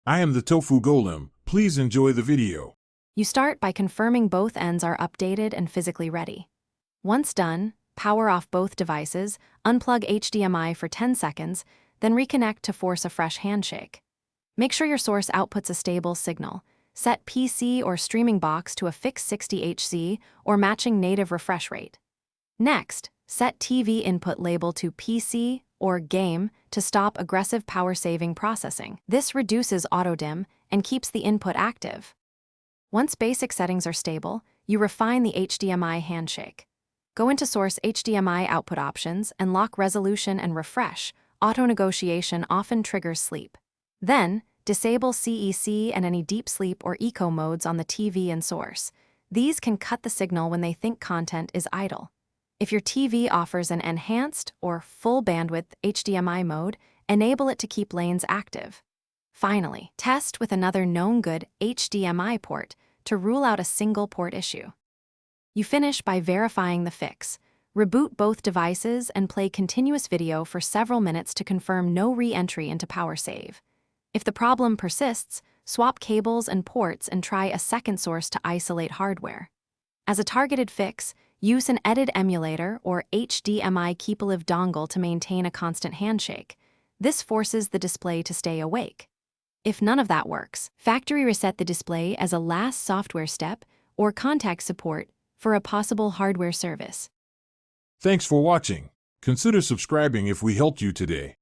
I am the Tofu Golem. Please enjoy the video. You start by confirming both ends are updated and physically ready. Once done, power off both devices, unplug HDMI for 10 seconds, then reconnect to force a fresh handshake. Make sure your source outputs a stable signal. Set PC or streaming box to a fixed 60 Hz or matching native refresh rate. Next, set TV input label to PC or game to stop aggressive power-saving processing. This reduces auto-dim and keeps the input active. Once basic settings are stable, you refine the HDMI handshake. Go into source HDMI output options and lock resolution and refresh. Auto-negotiation often triggers sleep. Then, disable CEC and any deep sleep or eco modes on the TV and source. These can cut the signal when they think content is idle. If your TV offers an enhanced or full bandwidth HDMI mode, enable it to keep lanes active. Finally, test with another known good HDMI port to rule out a single port issue. You finish by verifying the fix. Reboot both devices and play continuous video for several minutes to confirm no re-entry into power save. If the problem persists, swap cables and ports and try a second source to isolate hardware. As a targeted fix, use an EDID emulator or HDMI keep-alive dongle to maintain a constant handshake. This forces the display to stay awake. If none of that works, factory reset the display as a last software step or contact support for a possible hardware service. Thanks for watching. Consider subscribing if we helped you today.